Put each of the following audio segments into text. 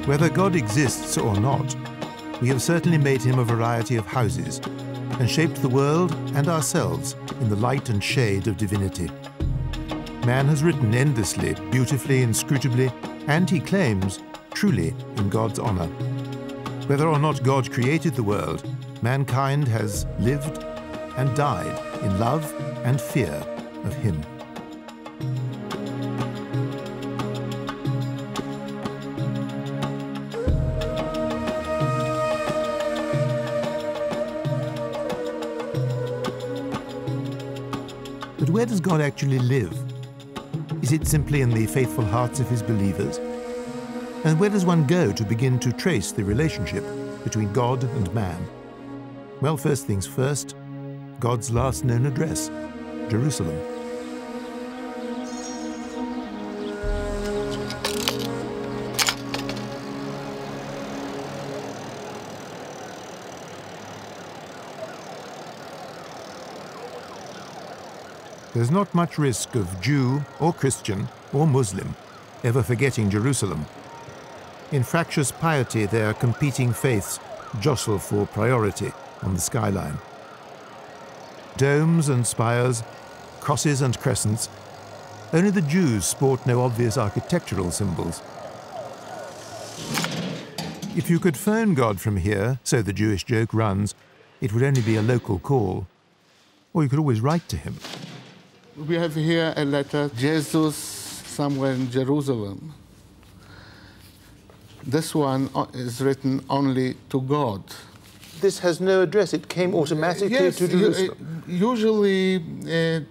Whether God exists or not, we have certainly made him a variety of houses and shaped the world and ourselves in the light and shade of divinity. Man has written endlessly, beautifully, inscrutably, and, he claims, truly in God's honor. Whether or not God created the world, mankind has lived and died in love and fear of him. But where does God actually live? Is it simply in the faithful hearts of his believers? And where does one go to begin to trace the relationship between God and man? Well, first things first, God's last known address, Jerusalem. There's not much risk of Jew or Christian or Muslim ever forgetting Jerusalem. In fractious piety, their competing faiths jostle for priority on the skyline. Domes and spires, crosses and crescents, only the Jews sport no obvious architectural symbols. If you could phone God from here, so the Jewish joke runs, it would only be a local call. Or you could always write to him. We have here a letter, Jesus, somewhere in Jerusalem. This one is written only to God. This has no address. It came automatically to Jerusalem. Usually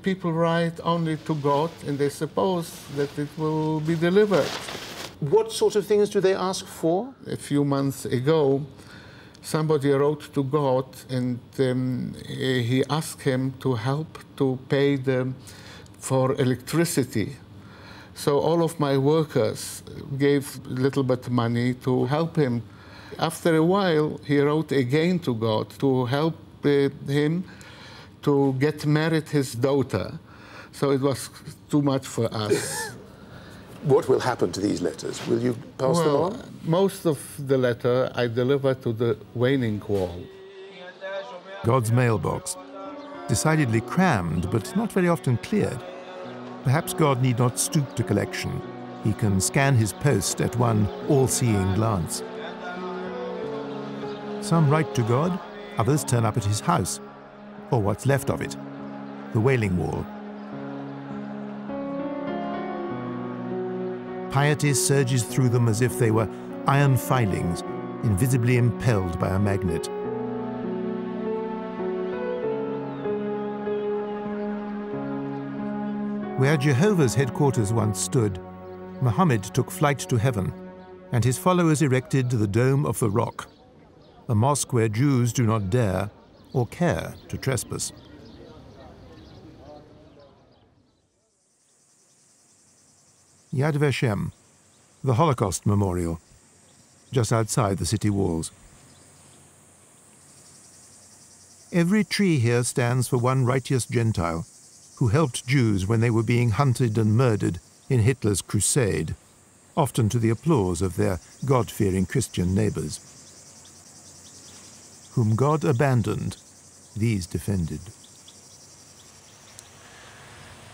people write only to God, and they suppose that it will be delivered. What sort of things do they ask for? A few months ago, somebody wrote to God, and he asked him to help to pay for electricity. So all of my workers gave a little bit of money to help him. After a while, he wrote again to God to help him to get married his daughter. So it was too much for us. What will happen to these letters? Will you pass them on? Most of the letter I deliver to the Wailing Wall. God's mailbox, decidedly crammed, but not very often cleared. Perhaps God need not stoop to collection. He can scan his post at one all-seeing glance. Some write to God, others turn up at his house, or what's left of it, the Wailing Wall. Piety surges through them as if they were iron filings, invisibly impelled by a magnet. Where Jehovah's headquarters once stood, Muhammad took flight to heaven, and his followers erected the Dome of the Rock, a mosque where Jews do not dare or care to trespass. Yad Vashem, the Holocaust Memorial, just outside the city walls. Every tree here stands for one righteous Gentile who helped Jews when they were being hunted and murdered in Hitler's crusade, often to the applause of their God-fearing Christian neighbors. Whom God abandoned, these defended.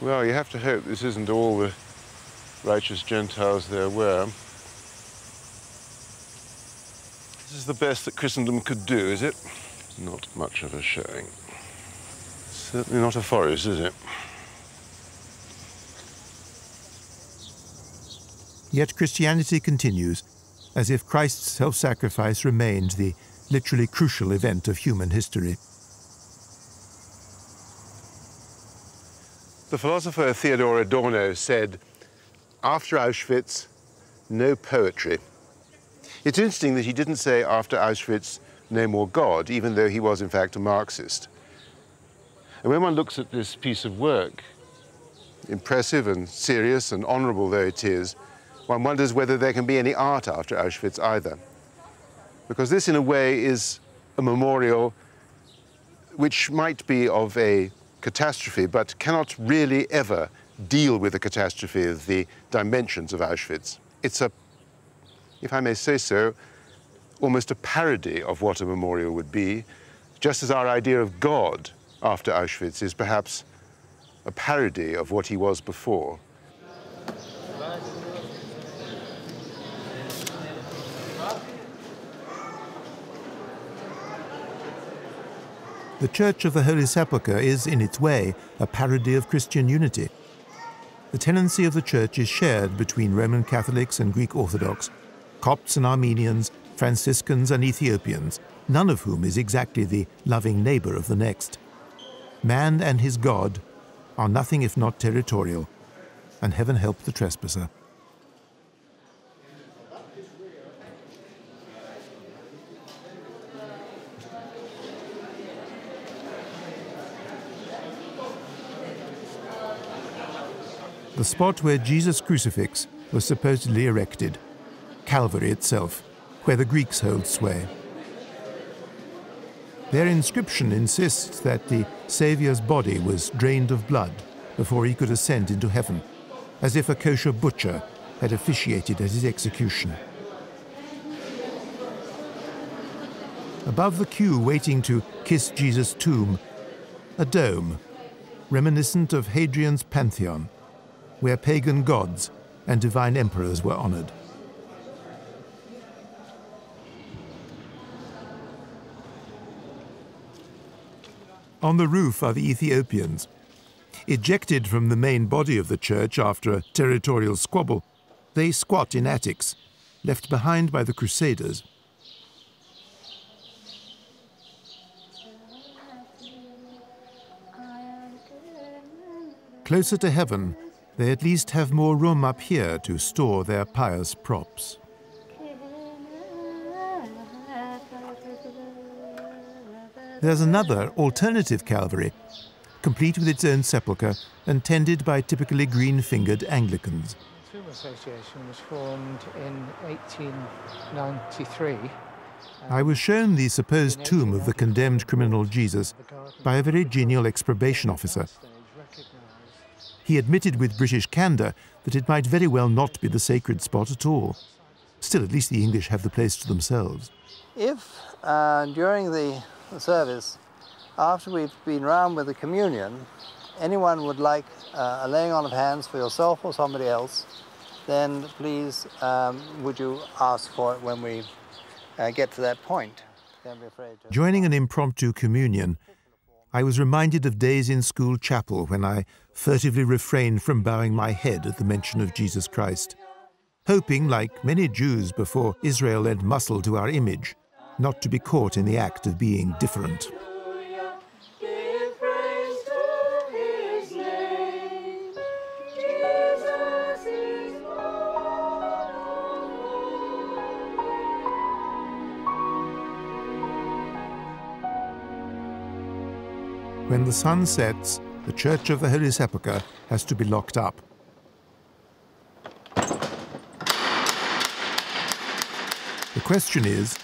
Well, you have to hope this isn't all the righteous Gentiles there were. This is the best that Christendom could do, is it? Not much of a showing. Certainly not a forest, is it? Yet Christianity continues, as if Christ's self-sacrifice remained the literally crucial event of human history. The philosopher Theodor Adorno said, after Auschwitz, no poetry. It's interesting that he didn't say after Auschwitz, no more God, even though he was in fact a Marxist. And when one looks at this piece of work, impressive and serious and honorable though it is, one wonders whether there can be any art after Auschwitz either. Because this, in a way, is a memorial which might be of a catastrophe, but cannot really ever deal with the catastrophe of the dimensions of Auschwitz. It's a if I may say so, almost a parody of what a memorial would be, just as our idea of God after Auschwitz is perhaps a parody of what he was before. The Church of the Holy Sepulchre is, in its way, a parody of Christian unity. The tenancy of the Church is shared between Roman Catholics and Greek Orthodox, Copts and Armenians, Franciscans and Ethiopians, none of whom is exactly the loving neighbor of the next. Man and his God are nothing if not territorial, and heaven help the trespasser. The spot where Jesus' crucifix was supposedly erected, Calvary itself, where the Greeks hold sway. Their inscription insists that the Saviour's body was drained of blood before he could ascend into heaven, as if a kosher butcher had officiated at his execution. Above the queue waiting to kiss Jesus' tomb, a dome, reminiscent of Hadrian's Pantheon, where pagan gods and divine emperors were honored. On the roof are the Ethiopians. Ejected from the main body of the church after a territorial squabble, they squat in attics, left behind by the Crusaders. Closer to heaven, they at least have more room up here to store their pious props. There's another alternative Calvary, complete with its own sepulchre and tended by typically green-fingered Anglicans. The Tomb Association was formed in 1893. I was shown the supposed tomb of the condemned criminal Jesus by a very genial ex-probation officer. He admitted with British candour that it might very well not be the sacred spot at all. Still, at least the English have the place to themselves. If during the service, after we've been round with the communion, anyone would like a laying on of hands for yourself or somebody else, then please would you ask for it when we get to that point. Don't be afraid to... Joining an impromptu communion, I was reminded of days in school chapel when I furtively refrained from bowing my head at the mention of Jesus Christ, hoping, like many Jews before Israel lent muscle to our image, not to be caught in the act of being different. When the sun sets, the Church of the Holy Sepulchre has to be locked up. The question is,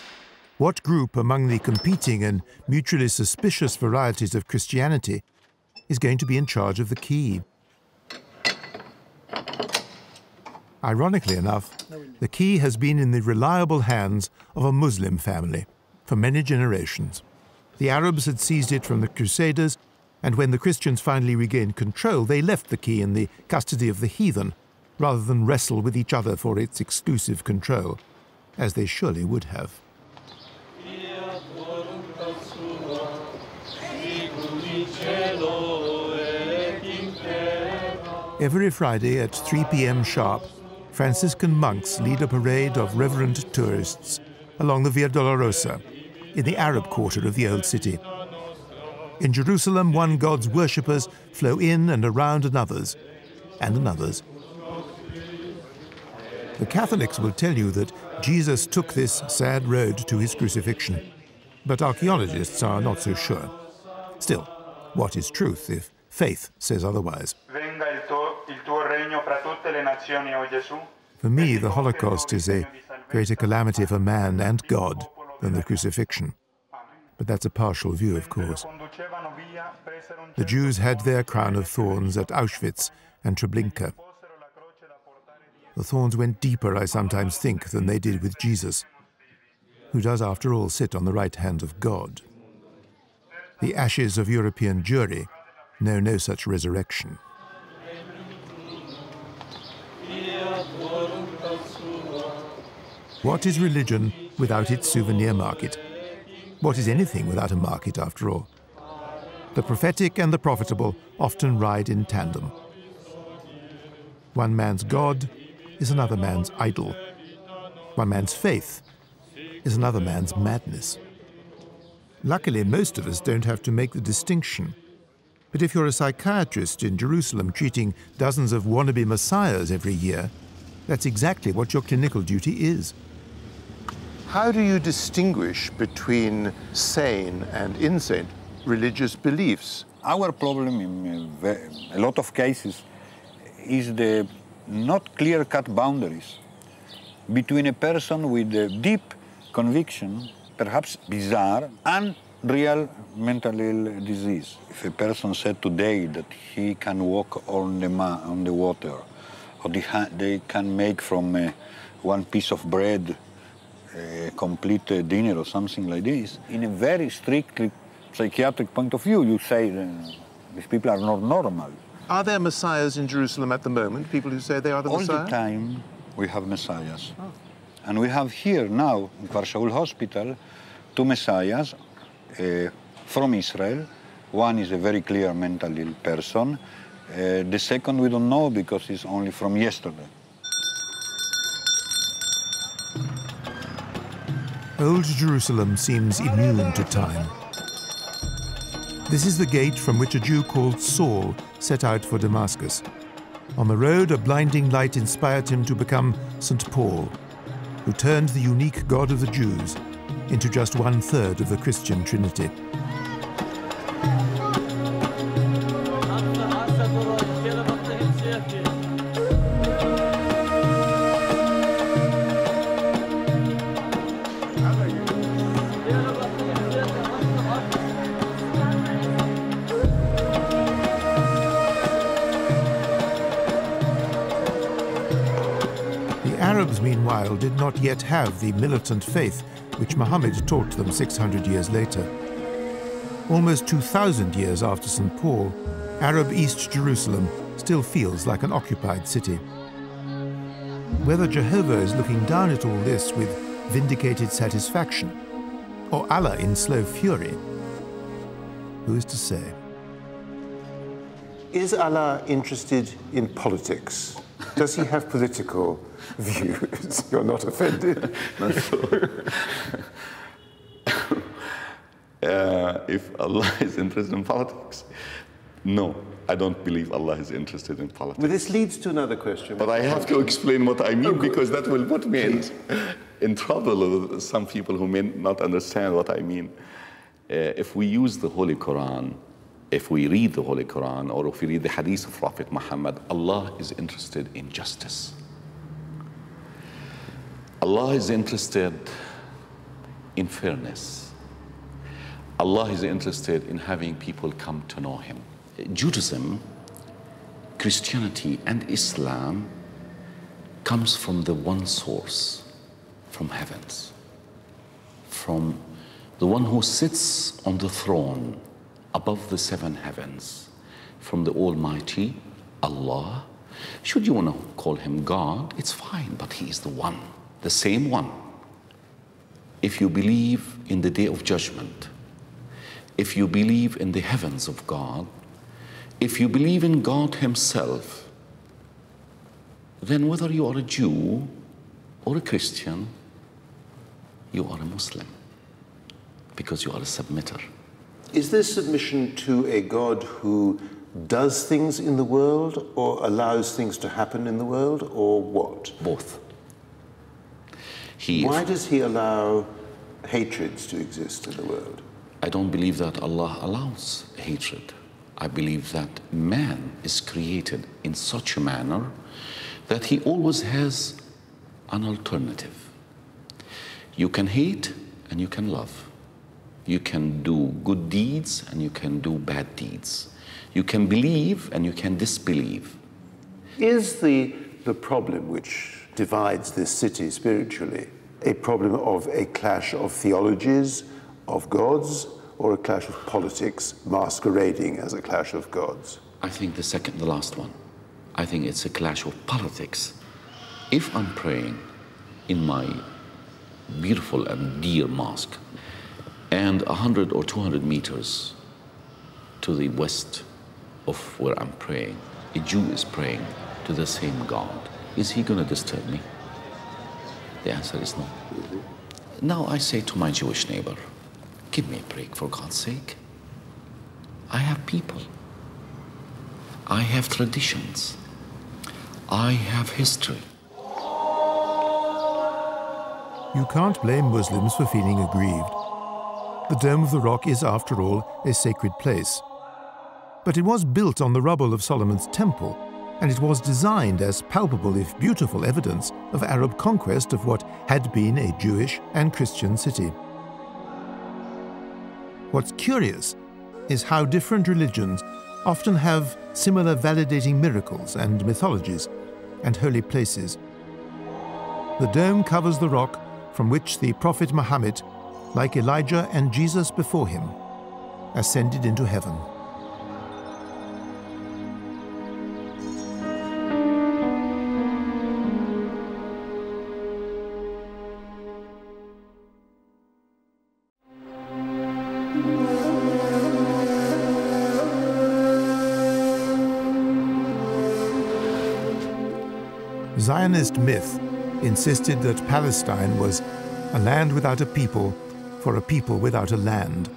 what group among the competing and mutually suspicious varieties of Christianity is going to be in charge of the key? Ironically enough, the key has been in the reliable hands of a Muslim family for many generations. The Arabs had seized it from the Crusaders, and when the Christians finally regained control, they left the key in the custody of the heathen, rather than wrestle with each other for its exclusive control, as they surely would have. Every Friday at 3 p.m. sharp, Franciscan monks lead a parade of reverent tourists along the Via Dolorosa, in the Arab quarter of the old city. In Jerusalem, one God's worshippers flow in and around another's, and another's. The Catholics will tell you that Jesus took this sad road to his crucifixion, but archaeologists are not so sure. Still, what is truth if faith says otherwise? For me, the Holocaust is a greater calamity for man and God than the crucifixion. But that's a partial view, of course. The Jews had their crown of thorns at Auschwitz and Treblinka. The thorns went deeper, I sometimes think, than they did with Jesus, who does, after all, sit on the right hand of God. The ashes of European Jewry know no such resurrection. What is religion without its souvenir market? What is anything without a market, after all? The prophetic and the profitable often ride in tandem. One man's God is another man's idol. One man's faith is another man's madness. Luckily, most of us don't have to make the distinction. But if you're a psychiatrist in Jerusalem treating dozens of wannabe messiahs every year, that's exactly what your clinical duty is. How do you distinguish between sane and insane religious beliefs? Our problem in a lot of cases is the not clear-cut boundaries between a person with a deep conviction, perhaps bizarre, and real mental ill disease. If a person said today that he can walk on the water, or they can make from one piece of bread a complete dinner or something like this, in a very strictly psychiatric point of view, you say these people are not normal. Are there messiahs in Jerusalem at the moment, people who say they are the messiah? All the time we have messiahs. Oh. And we have here now, in Kfar Shaul Hospital, two messiahs from Israel. One is a very clear mentally ill person. The second we don't know because he's only from yesterday. Old Jerusalem seems immune to time. This is the gate from which a Jew called Saul set out for Damascus. On the road, a blinding light inspired him to become St. Paul, who turned the unique God of the Jews into just 1/3 of the Christian Trinity. Arabs, meanwhile, did not yet have the militant faith which Muhammad taught them 600 years later. Almost 2,000 years after St. Paul, Arab East Jerusalem still feels like an occupied city. Whether Jehovah is looking down at all this with vindicated satisfaction, or Allah in slow fury, who is to say? Is Allah interested in politics? Does he have political views? You're not offended? If Allah is interested in politics, no, I don't believe Allah is interested in politics. Well, this leads to another question. But I have to explain what I mean, because that will put me in trouble with some people who may not understand what I mean. If we use the Holy Quran, if we read the Holy Quran, or if we read the Hadith of Prophet Muhammad, Allah is interested in justice. Allah is interested in fairness. Allah is interested in having people come to know Him. Judaism, Christianity, and Islam comes from the one source, from heavens, from the one who sits on the throne above the 7 heavens, from the Almighty Allah. Should you want to call Him God, it's fine, but He is the one, the same one. If you believe in the Day of Judgment, if you believe in the heavens of God, if you believe in God Himself, then whether you are a Jew or a Christian, you are a Muslim, because you are a submitter. Is this submission to a God who does things in the world, or allows things to happen in the world, or what? Both. Why does He allow hatreds to exist in the world? I don't believe that Allah allows hatred. I believe that man is created in such a manner that he always has an alternative. You can hate and you can love. You can do good deeds and you can do bad deeds. You can believe and you can disbelieve. Is the the problem which divides this city spiritually? A problem of a clash of theologies, of gods, or a clash of politics masquerading as a clash of gods? I think the last one. I think it's a clash of politics. If I'm praying in my beautiful and dear mosque, and 100 or 200 meters to the west of where I'm praying, a Jew is praying to the same God, is he going to disturb me? The answer is no. Now I say to my Jewish neighbor, give me a break, for God's sake. I have people. I have traditions. I have history. You can't blame Muslims for feeling aggrieved. The Dome of the Rock is, after all, a sacred place. But it was built on the rubble of Solomon's temple, and it was designed as palpable, if beautiful, evidence of Arab conquest of what had been a Jewish and Christian city. What's curious is how different religions often have similar validating miracles and mythologies and holy places. The dome covers the rock from which the Prophet Muhammad, like Elijah and Jesus before him, ascended into heaven. Zionist myth insisted that Palestine was a land without a people for a people without a land.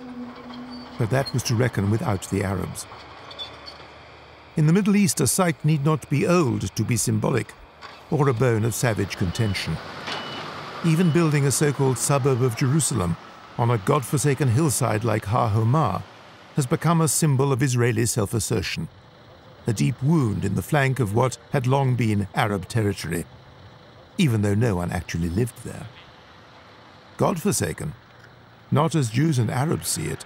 But that was to reckon without the Arabs. In the Middle East, a site need not be old to be symbolic or a bone of savage contention. Even building a so-called suburb of Jerusalem on a godforsaken hillside like Har Homa has become a symbol of Israeli self-assertion, a deep wound in the flank of what had long been Arab territory, even though no one actually lived there. God-forsaken, not as Jews and Arabs see it.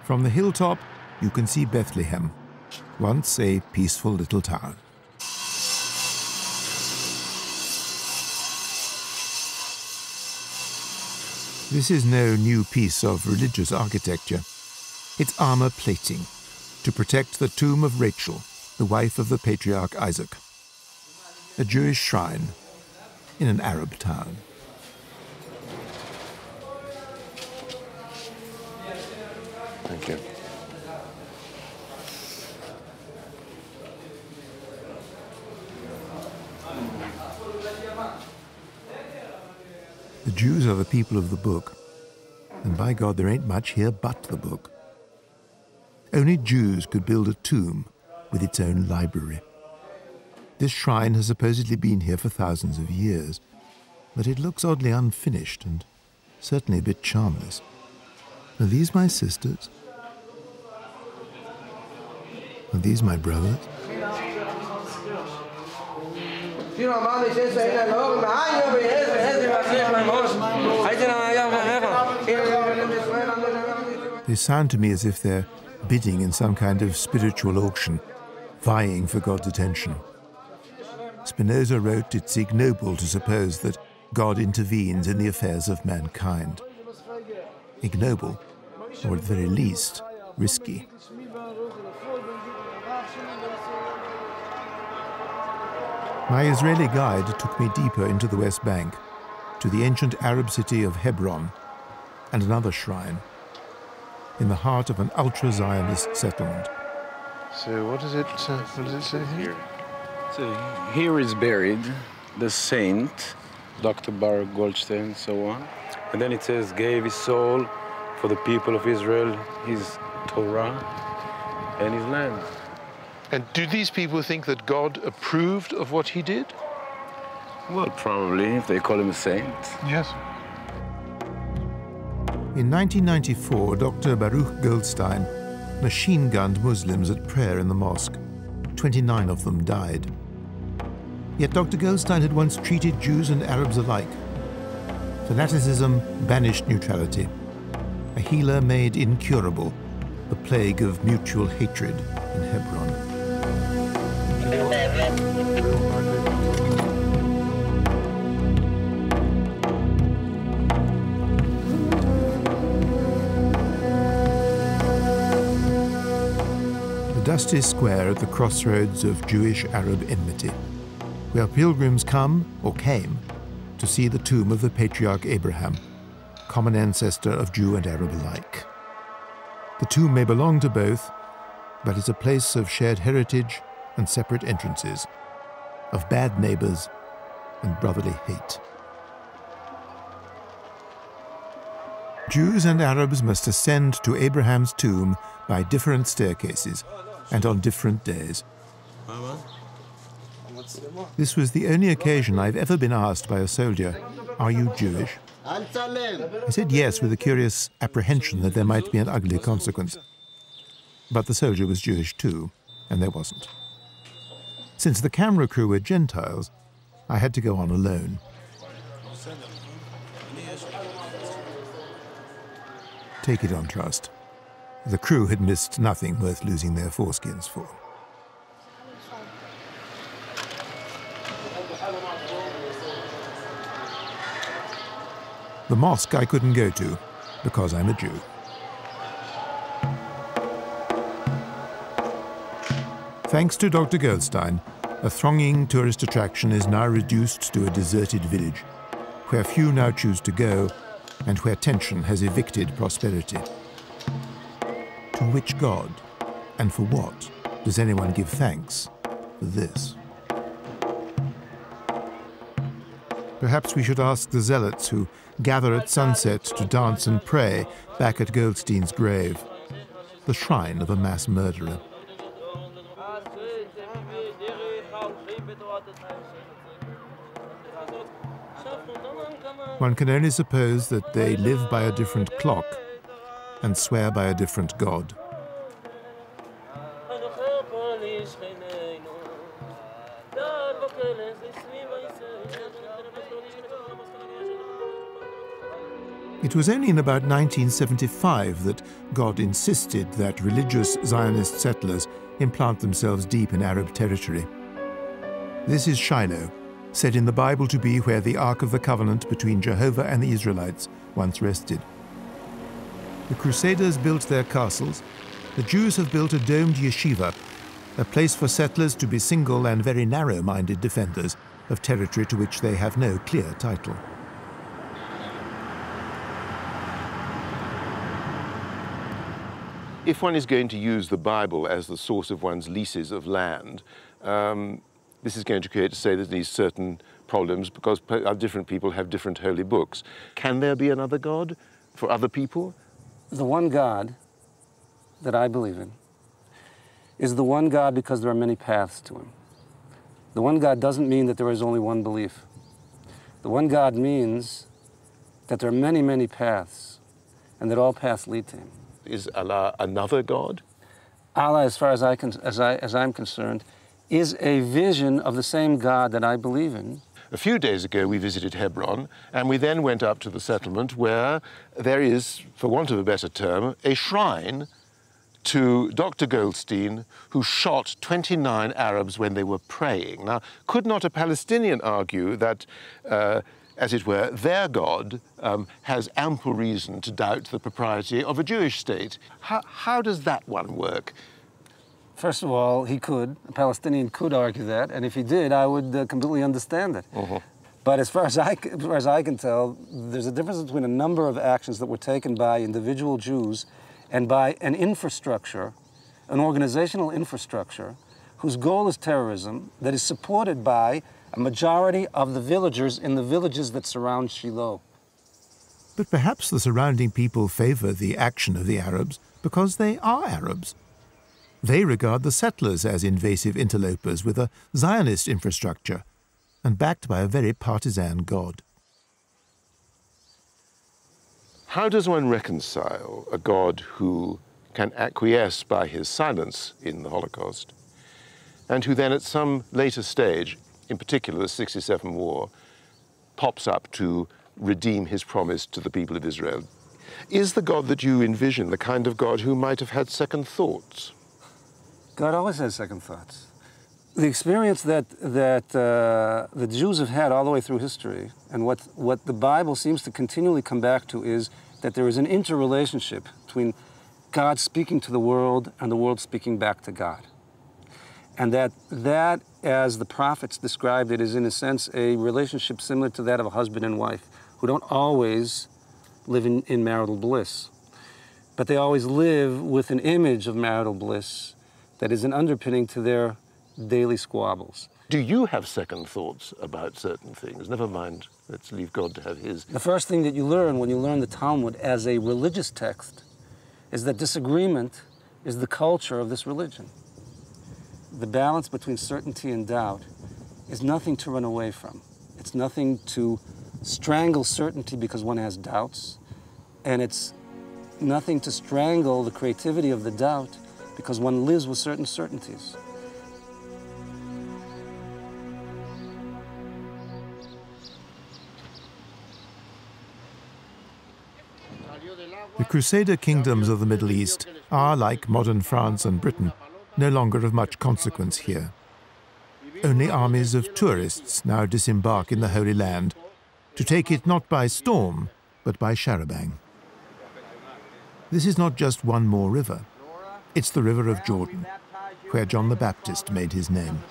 From the hilltop, you can see Bethlehem, once a peaceful little town. This is no new piece of religious architecture. It's armor plating to protect the tomb of Rachel, the wife of the patriarch Isaac. A Jewish shrine in an Arab town. Thank you. The Jews are the people of the book, and by God, there ain't much here but the book. Only Jews could build a tomb with its own library. This shrine has supposedly been here for thousands of years, but it looks oddly unfinished and certainly a bit charmless. Are these my sisters? Are these my brothers? They sound to me as if they're bidding in some kind of spiritual auction, vying for God's attention. Spinoza wrote, "It's ignoble to suppose that God intervenes in the affairs of mankind." Ignoble, or at the very least, risky. My Israeli guide took me deeper into the West Bank, to the ancient Arab city of Hebron, and another shrine, in the heart of an ultra-Zionist settlement. So what does it say here? So here is buried the saint, Dr. Baruch Goldstein, so on. And then it says, gave his soul for the people of Israel, his Torah, and his land. And do these people think that God approved of what he did? Well, probably, if they call him a saint. Yes. In 1994, Dr. Baruch Goldstein machine-gunned Muslims at prayer in the mosque. 29 of them died. Yet Dr. Goldstein had once treated Jews and Arabs alike. Fanaticism banished neutrality. A healer made incurable the plague of mutual hatred in Hebron. Dusty square at the crossroads of Jewish-Arab enmity, where pilgrims come, or came, to see the tomb of the patriarch Abraham, common ancestor of Jew and Arab alike. The tomb may belong to both, but is a place of shared heritage and separate entrances, of bad neighbors and brotherly hate. Jews and Arabs must ascend to Abraham's tomb by different staircases and on different days. This was the only occasion I've ever been asked by a soldier, "Are you Jewish?" I said yes with a curious apprehension that there might be an ugly consequence. But the soldier was Jewish too, and there wasn't. Since the camera crew were Gentiles, I had to go on alone. Take it on trust. The crew had missed nothing worth losing their foreskins for. The mosque I couldn't go to, because I'm a Jew. Thanks to Dr. Goldstein, a thronging tourist attraction is now reduced to a deserted village, where few now choose to go, and where tension has evicted prosperity. To which God, and for what, does anyone give thanks for this? Perhaps we should ask the zealots who gather at sunset to dance and pray back at Goldstein's grave, the shrine of a mass murderer. One can only suppose that they live by a different clock and swear by a different God. It was only in about 1975 that God insisted that religious Zionist settlers implant themselves deep in Arab territory. This is Shiloh, said in the Bible to be where the Ark of the Covenant between Jehovah and the Israelites once rested. The Crusaders built their castles. The Jews have built a domed yeshiva, a place for settlers to be single and very narrow-minded defenders of territory to which they have no clear title. If one is going to use the Bible as the source of one's leases of land, this is going to create, to say, that these certain problems because different people have different holy books. Can there be another God for other people? The one God that I believe in is the one God because there are many paths to him. The one God doesn't mean that there is only one belief. The one God means that there are many, many paths and that all paths lead to him. Is Allah another God? Allah, as far as I'm concerned, is a vision of the same God that I believe in. A few days ago, we visited Hebron, and we then went up to the settlement where there is, for want of a better term, a shrine to Dr. Goldstein, who shot 29 Arabs when they were praying. Now, could not a Palestinian argue that, as it were, their God has ample reason to doubt the propriety of a Jewish state? How does that one work? First of all, he could. A Palestinian could argue that, and if he did, I would completely understand it. But as far as I can tell, there's a difference between a number of actions that were taken by individual Jews and by an infrastructure, an organizational infrastructure, whose goal is terrorism, that is supported by a majority of the villagers in the villages that surround Shiloh. But perhaps the surrounding people favor the action of the Arabs because they are Arabs. They regard the settlers as invasive interlopers with a Zionist infrastructure and backed by a very partisan God. How does one reconcile a God who can acquiesce by his silence in the Holocaust and who then at some later stage, in particular the '67 war, pops up to redeem his promise to the people of Israel? Is the God that you envision the kind of God who might have had second thoughts? God always has second thoughts. The experience that the Jews have had all the way through history, and what the Bible seems to continually come back to, is that there is an interrelationship between God speaking to the world and the world speaking back to God. And that, as the prophets described it, is in a sense a relationship similar to that of a husband and wife, who don't always live in marital bliss, but they always live with an image of marital bliss that is an underpinning to their daily squabbles. Do you have second thoughts about certain things? Never mind, let's leave God to have his. The first thing that you learn when you learn the Talmud as a religious text is that disagreement is the culture of this religion. The balance between certainty and doubt is nothing to run away from. It's nothing to strangle certainty because one has doubts, and it's nothing to strangle the creativity of the doubt because one lives with certain certainties. The Crusader kingdoms of the Middle East are, like modern France and Britain, no longer of much consequence here. Only armies of tourists now disembark in the Holy Land, to take it not by storm, but by char-a-banc. This is not just one more river. It's the River of Jordan, where John the Baptist made his name.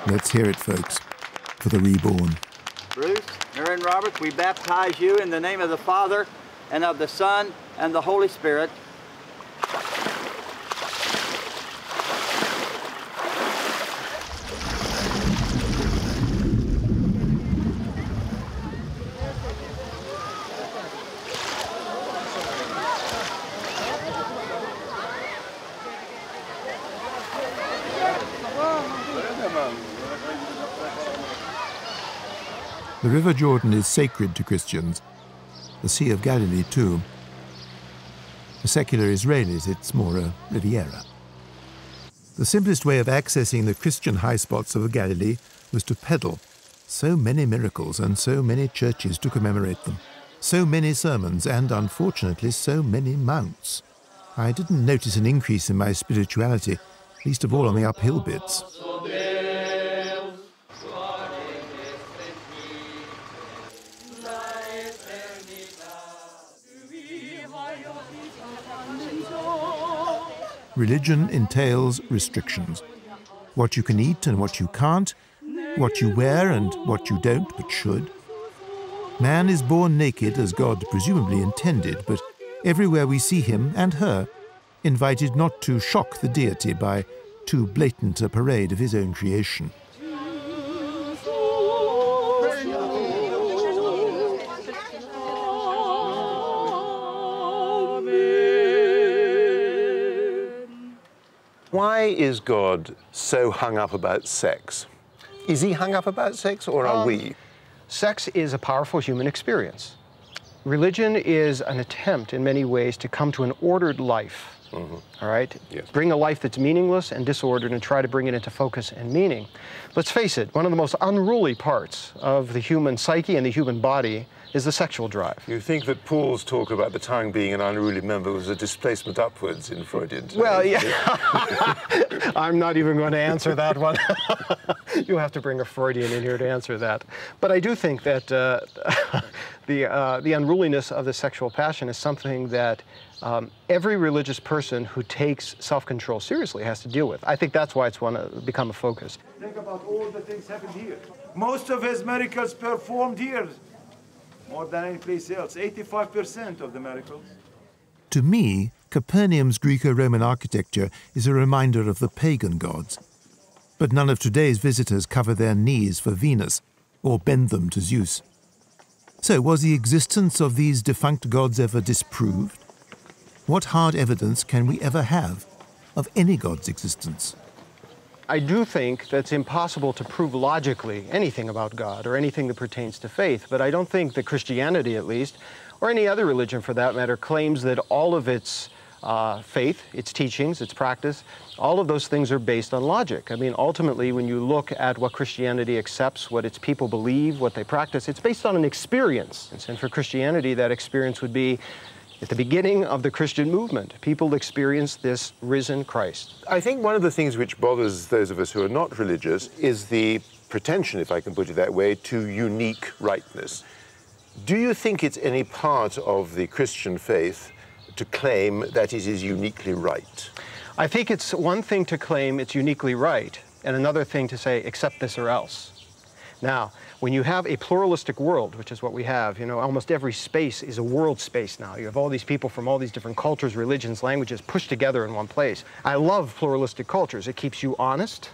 Let's hear it, folks, for the reborn. Bruce, Mary and Robert, we baptize you in the name of the Father, and of the Son, and the Holy Spirit. The River Jordan is sacred to Christians, the Sea of Galilee too. For secular Israelis, it's more a riviera. The simplest way of accessing the Christian high spots of Galilee was to pedal. So many miracles and so many churches to commemorate them. So many sermons and, unfortunately, so many mounts. I didn't notice an increase in my spirituality, least of all on the uphill bits. Religion entails restrictions. What you can eat and what you can't, what you wear and what you don't but should. Man is born naked as God presumably intended, but everywhere we see him and her, invited not to shock the deity by too blatant a parade of his own creation. Why is God so hung up about sex? Is he hung up about sex, or are we? Sex is a powerful human experience. Religion is an attempt in many ways to come to an ordered life, all right? Yes. Bring a life that's meaningless and disordered and try to bring it into focus and meaning. Let's face it, one of the most unruly parts of the human psyche and the human body is the sexual drive. You think that Paul's talk about the tongue being an unruly member was a displacement upwards in Freudian terms? Well, yeah. I'm not even going to answer that one. You have to bring a Freudian in here to answer that. But I do think that the unruliness of the sexual passion is something that every religious person who takes self-control seriously has to deal with. I think that's why it's become a focus. Think about all the things happened here. Most of his miracles performed here. More than any place else, 85% of the miracles. To me, Capernaum's Greco-Roman architecture is a reminder of the pagan gods. But none of today's visitors cover their knees for Venus or bend them to Zeus. So was the existence of these defunct gods ever disproved? What hard evidence can we ever have of any god's existence? I do think that it's impossible to prove logically anything about God or anything that pertains to faith, but I don't think that Christianity, at least, or any other religion for that matter, claims that all of its faith, its teachings, its practice, all of those things are based on logic. I mean, ultimately, when you look at what Christianity accepts, what its people believe, what they practice, it's based on an experience. And for Christianity, that experience would be, At the beginning of the Christian movement, people experienced this risen Christ. I think one of the things which bothers those of us who are not religious is the pretension, if I can put it that way, to unique rightness. Do you think it's any part of the Christian faith to claim that it is uniquely right? I think it's one thing to claim it's uniquely right, and another thing to say, accept this or else. Now, when you have a pluralistic world, which is what we have, you know, almost every space is a world space now. You have all these people from all these different cultures, religions, languages pushed together in one place. I love pluralistic cultures. It keeps you honest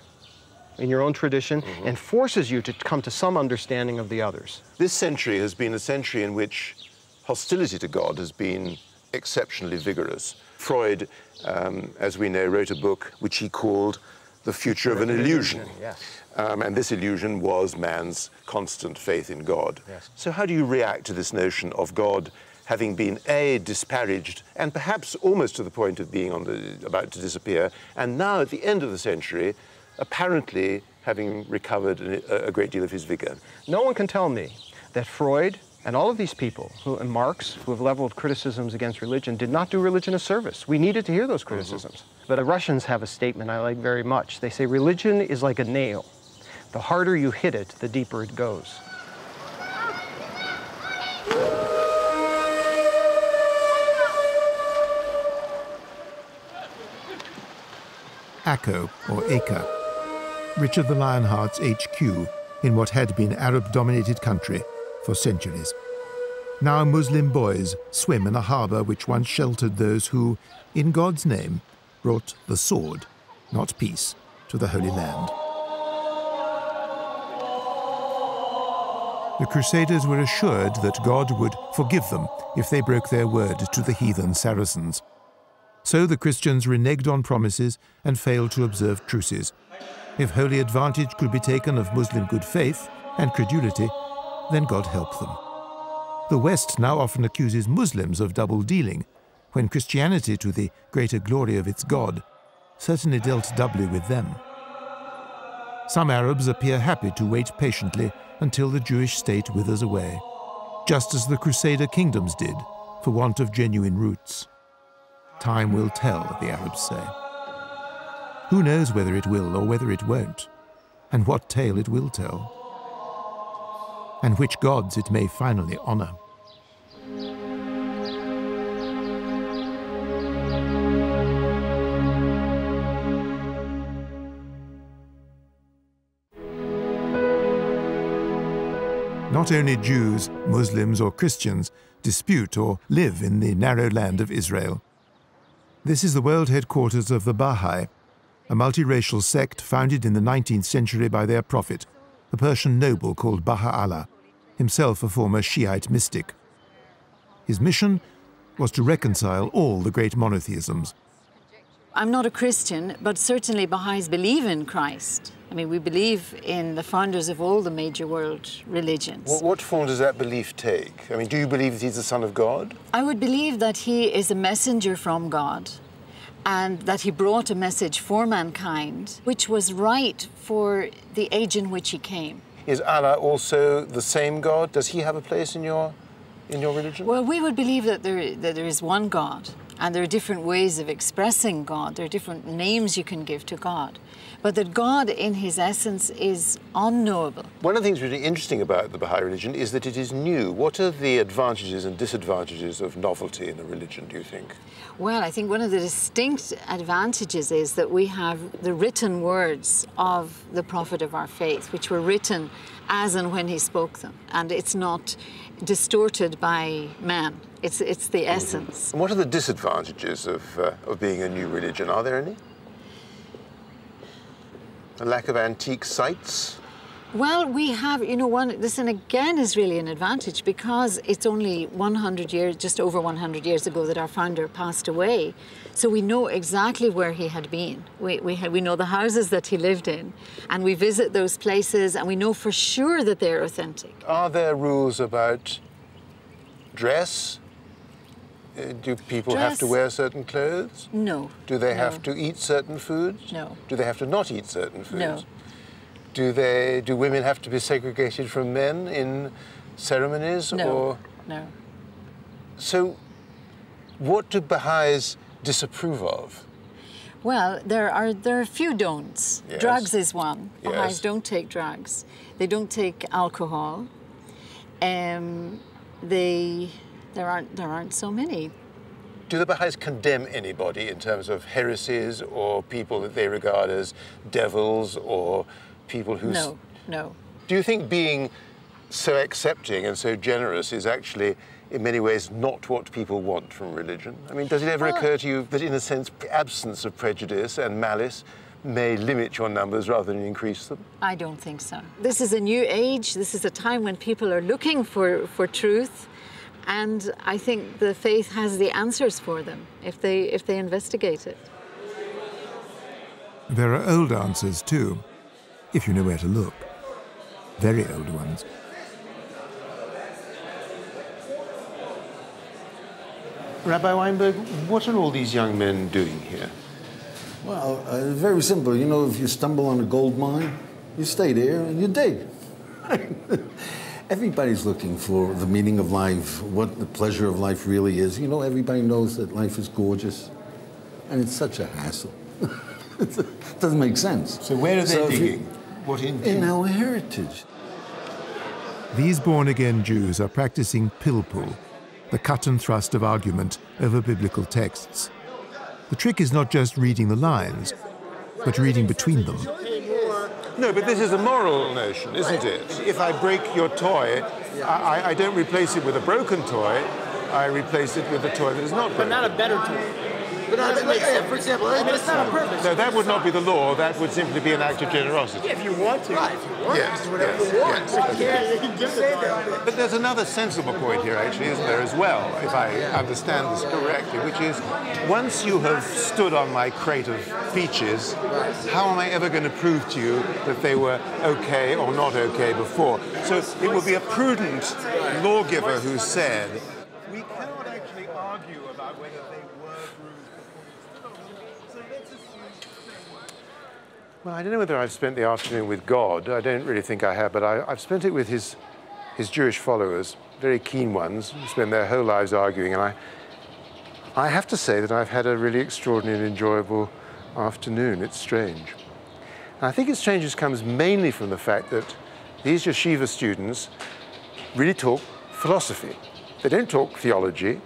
in your own tradition and forces you to come to some understanding of the others. This century has been a century in which hostility to God has been exceptionally vigorous. Freud, as we know, wrote a book which he called The Future of an Illusion. Yes. And this illusion was man's constant faith in God. Yes. So how do you react to this notion of God having been, A, disparaged, and perhaps almost to the point of being about to disappear, and now at the end of the century, apparently having recovered a great deal of his vigor? No one can tell me that Freud and all of these people, and Marx, who have leveled criticisms against religion, did not do religion a service. We needed to hear those criticisms. But the Russians have a statement I like very much. They say, religion is like a nail. The harder you hit it, the deeper it goes. Akko, or Acre, Richard the Lionheart's HQ in what had been Arab-dominated country for centuries. Now Muslim boys swim in a harbour which once sheltered those who, in God's name, brought the sword, not peace, to the Holy Land. The Crusaders were assured that God would forgive them if they broke their word to the heathen Saracens. So the Christians reneged on promises and failed to observe truces. If holy advantage could be taken of Muslim good faith and credulity, then God help them. The West now often accuses Muslims of double-dealing, when Christianity, to the greater glory of its God, certainly dealt doubly with them. Some Arabs appear happy to wait patiently until the Jewish state withers away, just as the Crusader kingdoms did, for want of genuine roots. Time will tell, the Arabs say. Who knows whether it will or whether it won't, and what tale it will tell, and which gods it may finally honor. Not only Jews, Muslims or Christians dispute or live in the narrow land of Israel. This is the world headquarters of the Bahai, a multiracial sect founded in the 19th century by their prophet, a Persian noble called Baha'u'llah, himself a former Shiite mystic. His mission was to reconcile all the great monotheisms. I'm not a Christian, but certainly Baha'is believe in Christ. I mean, we believe in the founders of all the major world religions. What form does that belief take? I mean, do you believe that he's the Son of God? I would believe that he is a messenger from God and that he brought a message for mankind, which was right for the age in which he came. Is Allah also the same God? Does he have a place in your religion? Well, we would believe that there is one God, and there are different ways of expressing God. There are different names you can give to God. But that God, in his essence, is unknowable. One of the things really interesting about the Baha'i religion is that it is new. What are the advantages and disadvantages of novelty in a religion, do you think? Well, I think one of the distinct advantages is that we have the written words of the prophet of our faith, which were written as and when he spoke them. And it's not distorted by man. It's the essence. And what are the disadvantages of being a new religion? Are there any? A lack of antique sites? Well, we have, you know, this again is really an advantage because it's only 100 years, just over 100 years ago that our founder passed away. So we know exactly where he had been. We know the houses that he lived in, and we visit those places, and we know for sure that they're authentic. Are there rules about dress? Do people have to wear certain clothes? No. Do they have to eat certain foods? No. Do they have to not eat certain foods? No. Do women have to be segregated from men in ceremonies? No. Or? No. So What do Baha'is disapprove of? Well, there are a few don'ts. Yes. Drugs is one. Yes. Baha'is don't take drugs. They don't take alcohol. There aren't so many. Do the Baha'is condemn anybody in terms of heresies or people that they regard as devils or people who... No, no. Do you think being so accepting and so generous is actually, in many ways, not what people want from religion? I mean, does it ever occur to you that, in a sense, absence of prejudice and malice may limit your numbers rather than increase them? I don't think so. This is a new age. This is a time when people are looking for truth. And I think the faith has the answers for them if they investigate it. There are old answers too, if you know where to look. Very old ones. Rabbi Weinberg, what are all these young men doing here? Well, very simple. You know, if you stumble on a gold mine, you stay there and you dig. Everybody's looking for the meaning of life, what the pleasure of life really is. You know, everybody knows that life is gorgeous, and it's such a hassle. It doesn't make sense. So where are they digging? What in our heritage. These born-again Jews are practicing pilpul, the cut and thrust of argument over biblical texts. The trick is not just reading the lines, but reading between them. No, but this is a moral notion, isn't it? If I break your toy, I don't replace it with a broken toy, I replace it with a toy that is not broken. But not a better toy. But not for example, it's not on purpose. No, that would not be the law, that would simply be an act of generosity. Yeah, if you want to. Right, if you want yes, to. Whatever you want. But there's another sensible point here, actually, isn't there, as well, if I understand this correctly, which is, once you have stood on my crate of peaches, how am I ever going to prove to you that they were okay or not okay before? So it would be a prudent lawgiver who said, we cannot actually argue about whether they were bruised before. So let's assume they were. Well, I don't know whether I've spent the afternoon with God. I don't really think I have, but I've spent it with his Jewish followers, very keen ones, who spend their whole lives arguing, and I have to say that I've had a really extraordinary and enjoyable afternoon. It's strange. And I think its strangeness comes mainly from the fact that these yeshiva students really talk philosophy. They don't talk theology,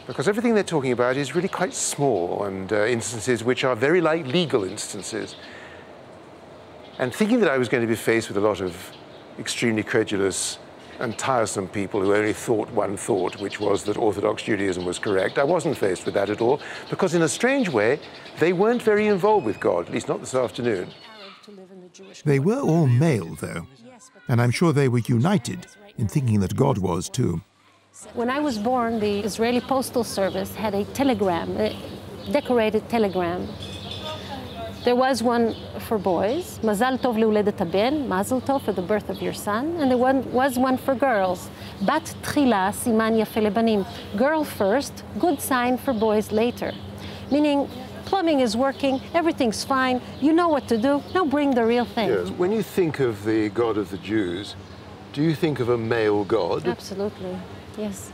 because everything they're talking about is really quite small and instances which are very like legal instances. And thinking that I was going to be faced with a lot of extremely credulous and tiresome people who only thought one thought, which was that Orthodox Judaism was correct, I wasn't faced with that at all, because in a strange way, they weren't very involved with God, at least not this afternoon. They were all male, though, and I'm sure they were united in thinking that God was too. When I was born, the Israeli Postal Service had a telegram, a decorated telegram. There was one for boys, Mazal Tov Leuledet Haben, Mazel Tov for the birth of your son, and there was one for girls, Bat Tchila Siman Yafeh Lebanim, girl first, good sign for boys later. Meaning, plumbing is working, everything's fine, you know what to do, now bring the real thing. Yes. When you think of the God of the Jews, do you think of a male God? Absolutely, yes.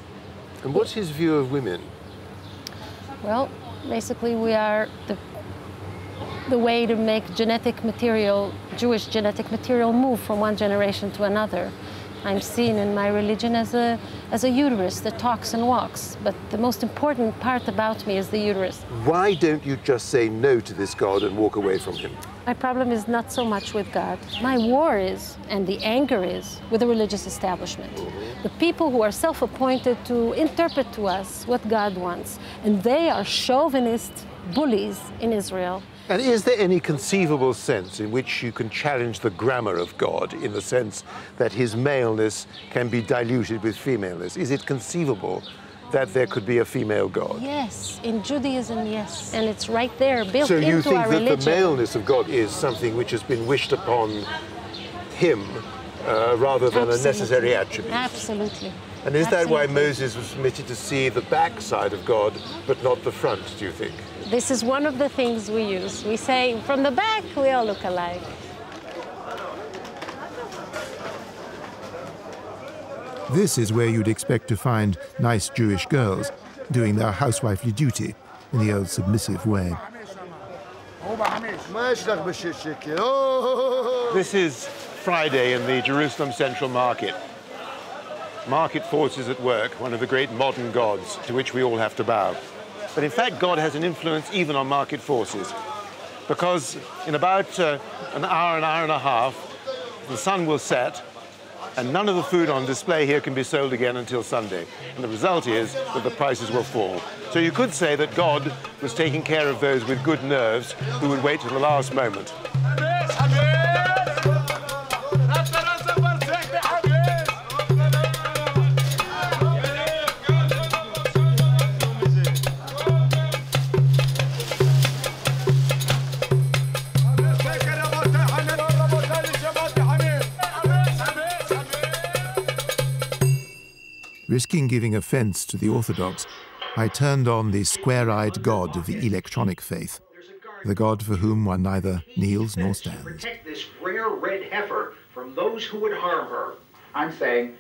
And what's his view of women? Well, basically we are the way to make genetic material, Jewish genetic material, move from one generation to another. I'm seen in my religion as a uterus that talks and walks, but the most important part about me is the uterus. Why don't you just say no to this God and walk away from him? My problem is not so much with God. My war is, and the anger is, with the religious establishment. The people who are self-appointed to interpret to us what God wants, and they are chauvinist bullies in Israel. And is there any conceivable sense in which you can challenge the grammar of God, in the sense that his maleness can be diluted with femaleness? Is it conceivable that there could be a female God? Yes, in Judaism, yes. And it's right there, built into our religion. So you think that the maleness of God is something which has been wished upon him rather than a necessary attribute? Absolutely. And is that why Moses was permitted to see the backside of God, but not the front, do you think? This is one of the things we use. We say, from the back, we all look alike. This is where you'd expect to find nice Jewish girls, doing their housewifely duty in the old submissive way. This is Friday in the Jerusalem Central Market. Market forces at work, one of the great modern gods to which we all have to bow. But in fact, God has an influence even on market forces, because in about an hour and a half, the sun will set, and none of the food on display here can be sold again until Sunday. And the result is that the prices will fall. So you could say that God was taking care of those with good nerves who would wait till the last moment. Risking giving offence to the Orthodox, I turned on the square-eyed god of the electronic faith, the god for whom one neither kneels nor stands. Protect this rare red heifer from those who would harm her. I'm saying,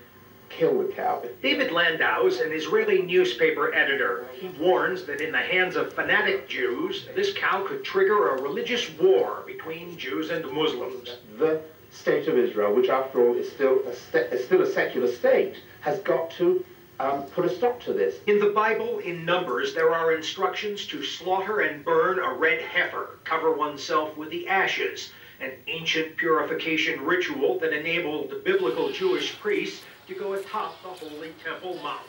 kill the cow. David Landau is an Israeli newspaper editor. He warns that in the hands of fanatic Jews, this cow could trigger a religious war between Jews and Muslims. The state of Israel, which after all is still a secular state, has got to put a stop to this. In the Bible, in Numbers, there are instructions to slaughter and burn a red heifer, cover oneself with the ashes, an ancient purification ritual that enabled the biblical Jewish priests to go atop the Holy Temple Mount.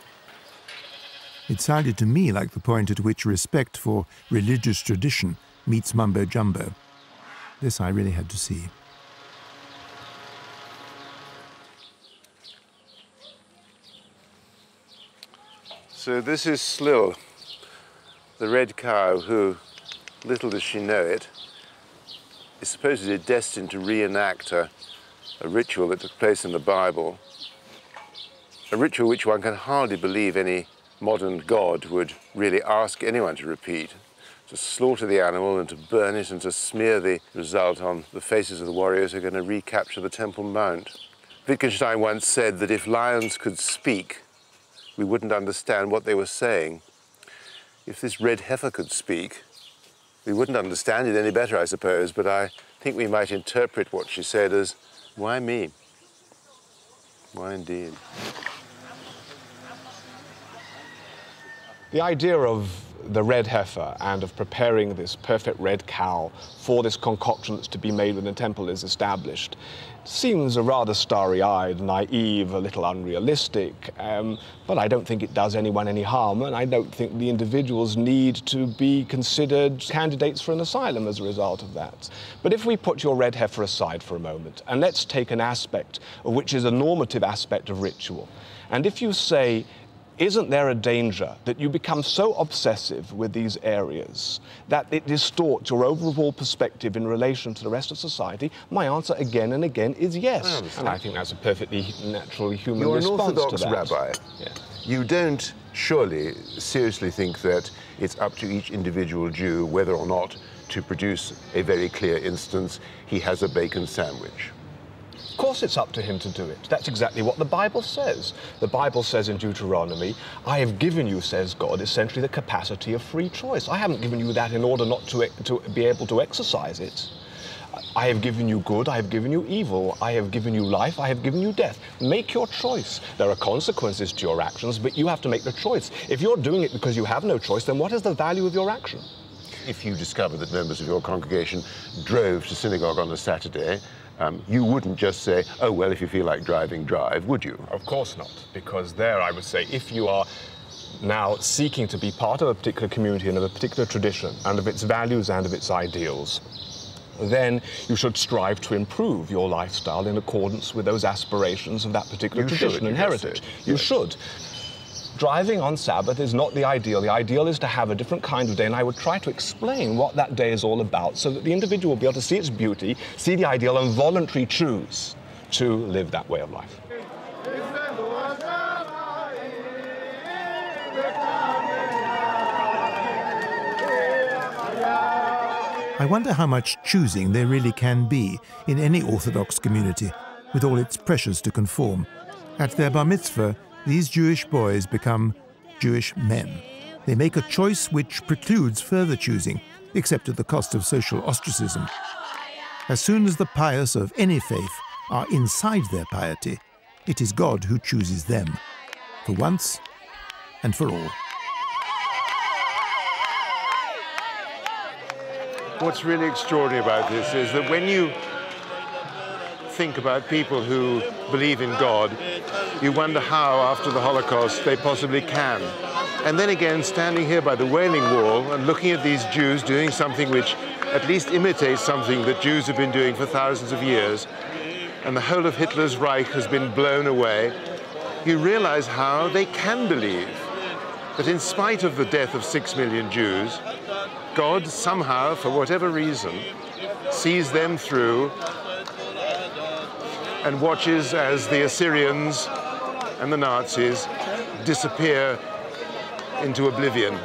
It sounded to me like the point at which respect for religious tradition meets mumbo-jumbo. This I really had to see. So this is Slil, the red cow who, little does she know it, is supposedly destined to reenact a ritual that took place in the Bible, a ritual which one can hardly believe any modern god would really ask anyone to repeat, to slaughter the animal and to burn it and to smear the result on the faces of the warriors who are going to recapture the Temple Mount. Wittgenstein once said that if lions could speak, we wouldn't understand what they were saying. If this red heifer could speak, we wouldn't understand it any better, I suppose, but I think we might interpret what she said as, why me? Why indeed? The idea of the red heifer and of preparing this perfect red cow for this concoction that's to be made when the temple is established seems a rather starry-eyed, naive, a little unrealistic, but I don't think it does anyone any harm, and I don't think the individuals need to be considered candidates for an asylum as a result of that. But if we put your red heifer aside for a moment, and let's take an aspect which is a normative aspect of ritual, and if you say, isn't there a danger that you become so obsessive with these areas that it distorts your overall perspective in relation to the rest of society? My answer again and again is yes. And I think that's a perfectly natural human response to that. You're an Orthodox rabbi. Yeah. You don't surely seriously think that it's up to each individual Jew whether or not to produce a very clear instance, he has a bacon sandwich. Of course it's up to him to do it. That's exactly what the Bible says. The Bible says in Deuteronomy, I have given you, says God, essentially the capacity of free choice. I haven't given you that in order not to be able to exercise it. I have given you good, I have given you evil, I have given you life, I have given you death. Make your choice. There are consequences to your actions, but you have to make the choice. If you're doing it because you have no choice, then what is the value of your action? If you discover that members of your congregation drove to synagogue on a Saturday, you wouldn't just say, oh, well, if you feel like driving, drive, would you? Of course not, because there I would say, if you are now seeking to be part of a particular community and of a particular tradition and of its values and of its ideals, then you should strive to improve your lifestyle in accordance with those aspirations of that particular tradition and heritage. You should. Driving on Sabbath is not the ideal. The ideal is to have a different kind of day, and I would try to explain what that day is all about so that the individual will be able to see its beauty, see the ideal, and voluntarily choose to live that way of life. I wonder how much choosing there really can be in any Orthodox community, with all its pressures to conform. At their bar mitzvah, these Jewish boys become Jewish men. They make a choice which precludes further choosing, except at the cost of social ostracism. As soon as the pious of any faith are inside their piety, it is God who chooses them, for once and for all. What's really extraordinary about this is that when you think about people who believe in God, you wonder how, after the Holocaust, they possibly can. And then again, standing here by the Wailing Wall and looking at these Jews doing something which at least imitates something that Jews have been doing for thousands of years, and the whole of Hitler's Reich has been blown away, you realize how they can believe that in spite of the death of 6 million Jews, God somehow, for whatever reason, sees them through and watches as the Assyrians and the Nazis disappear into oblivion.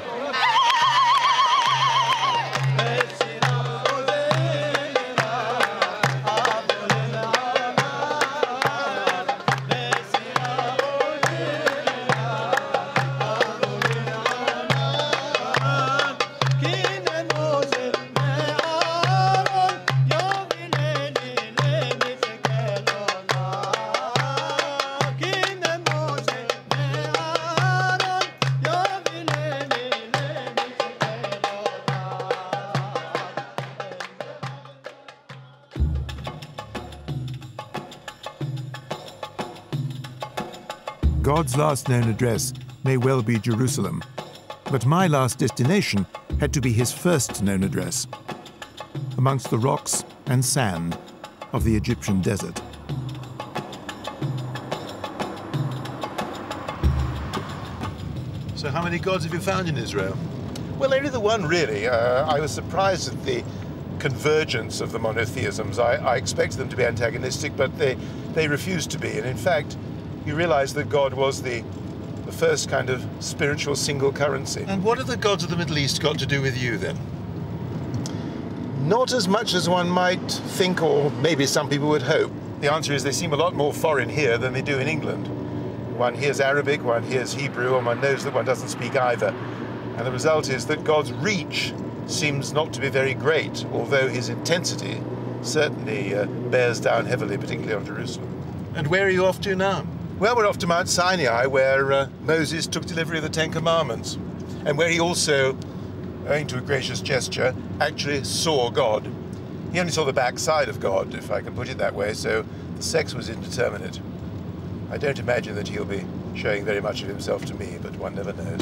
God's last known address may well be Jerusalem, but my last destination had to be his first known address, amongst the rocks and sand of the Egyptian desert. So how many gods have you found in Israel? Well, only the one, really. I was surprised at the convergence of the monotheisms. I expected them to be antagonistic, but they refused to be. And in fact, you realize that God was the first kind of spiritual single currency. And what have the gods of the Middle East got to do with you, then? Not as much as one might think, or maybe some people would hope. The answer is they seem a lot more foreign here than they do in England. One hears Arabic, one hears Hebrew, and one knows that one doesn't speak either. And the result is that God's reach seems not to be very great, although his intensity certainly bears down heavily, particularly on Jerusalem. And where are you off to now? Well, we're off to Mount Sinai, where Moses took delivery of the Ten Commandments, and where he also, owing to a gracious gesture, actually saw God. He only saw the backside of God, if I can put it that way, so the sex was indeterminate. I don't imagine that he'll be showing very much of himself to me, but one never knows.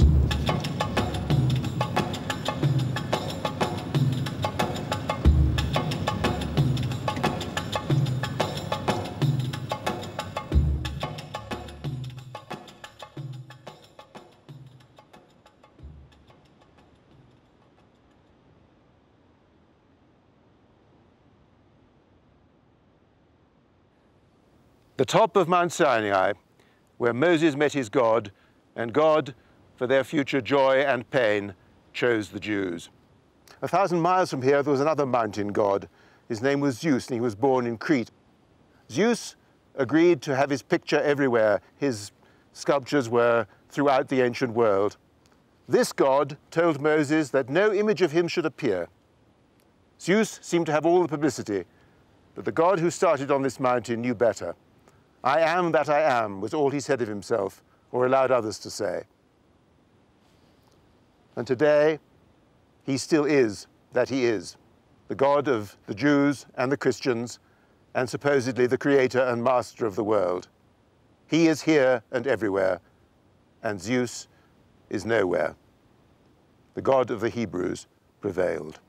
The top of Mount Sinai, where Moses met his God, and God, for their future joy and pain, chose the Jews. 1,000 miles from here, there was another mountain god. His name was Zeus, and he was born in Crete. Zeus agreed to have his picture everywhere. His sculptures were throughout the ancient world. This god told Moses that no image of him should appear. Zeus seemed to have all the publicity, but the God who started on this mountain knew better. I am that I am, was all he said of himself, or allowed others to say. And today, he still is that he is, the God of the Jews and the Christians, and supposedly the creator and master of the world. He is here and everywhere, and Zeus is nowhere. The God of the Hebrews prevailed.